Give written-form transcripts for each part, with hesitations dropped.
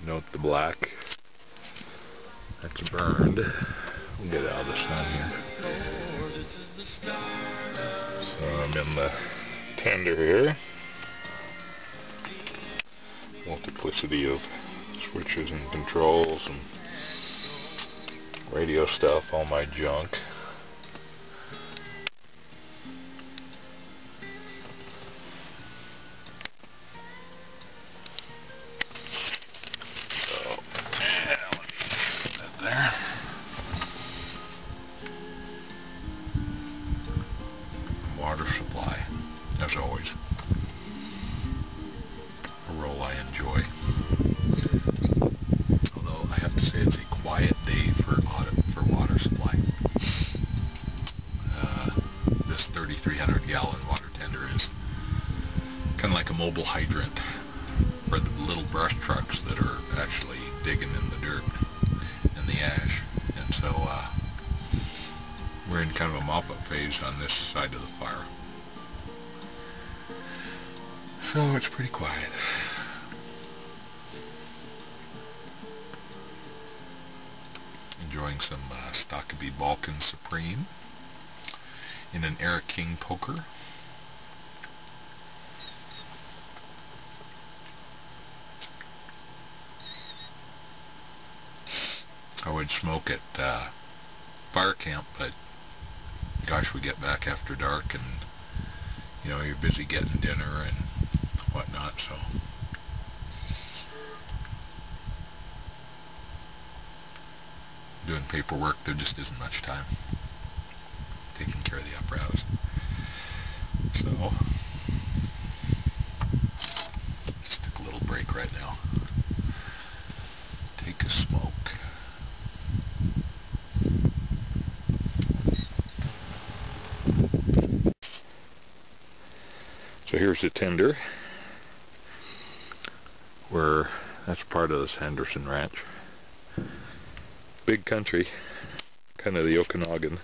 Note the black. That's burned. We'll get out of the sun here. So I'm in the tender here. Multiplicity of switches and controls and radio stuff, all my junk. Water supply, as always, a role I enjoy. Although I have to say it's a quiet day for water supply. This 3,300 gallon water tender is kind of like a mobile hydrant for the little brush trucks that are actually digging in the dirt and the ash. And so we're in kind of a mop-up phase on this side of the fire. So it's pretty quiet. Enjoying some Stockabee Balkan Supreme in an Air King poker. I would smoke at fire camp, but gosh, we get back after dark and you know, you're busy getting dinner and whatnot, so doing paperwork, there just isn't much time taking care of the apparatus. So just took a little break right now. Take a smoke. So here's the tender, where that's part of this Henderson Ranch. Big country, kind of the Okanagan.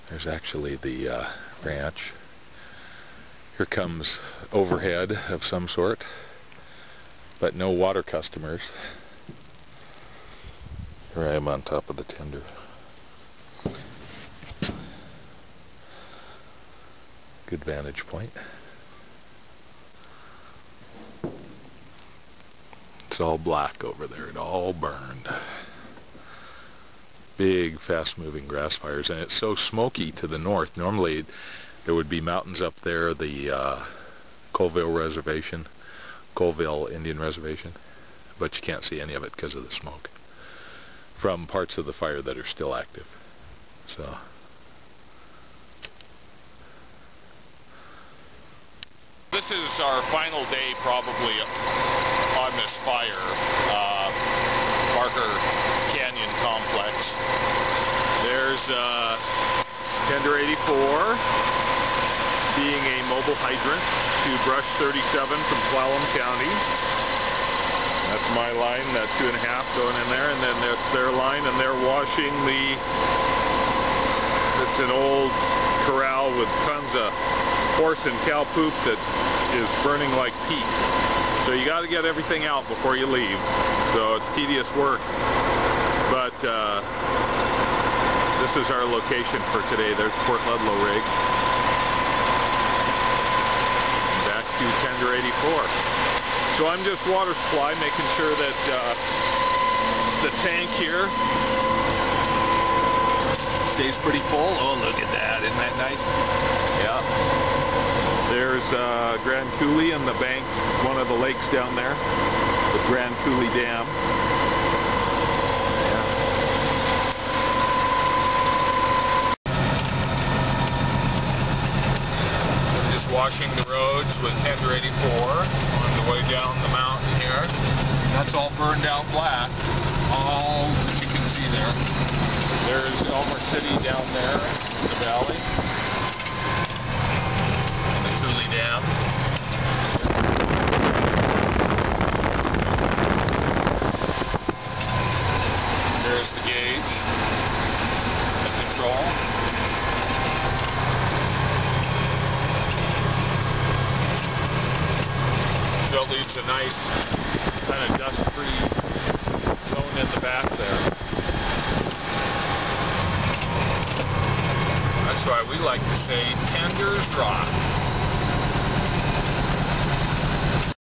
There's actually the ranch. Here comes overhead of some sort, but no water customers. Here I am on top of the tender. Good vantage point. It's all black over there. It all burned. Big, fast-moving grass fires, and it's so smoky to the north. Normally there would be mountains up there, the Colville Reservation, Colville Indian Reservation, but you can't see any of it because of the smoke from parts of the fire that are still active. So this is our final day probably on this fire, Barker Canyon Complex. There's Tender 84 being a mobile hydrant to Brush 37 from Tuolumne County. That's my line, that 2.5 going in there, and then that's their line, and they're washing the, it's an old corral with tons of horse and cow poop that is burning like peat. So you got to get everything out before you leave. So it's tedious work. But this is our location for today. There's Port Ludlow rig. And back to Tender 84. So I'm just water supply, making sure that the tank here stays pretty full. Oh, look at that. Isn't that nice? Yeah. There's Grand Coulee and the banks, one of the lakes down there, the Grand Coulee Dam. Yeah. Just washing the roads with Tender 84. Way down the mountain here. That's all burned out black. All that you can see there. There's Elmer City down there in the valley. And the Coulee Dam. There's the gauge. The control. it leaves a nice kind of dust-free zone in the back there. That's why we like to say tender's rock.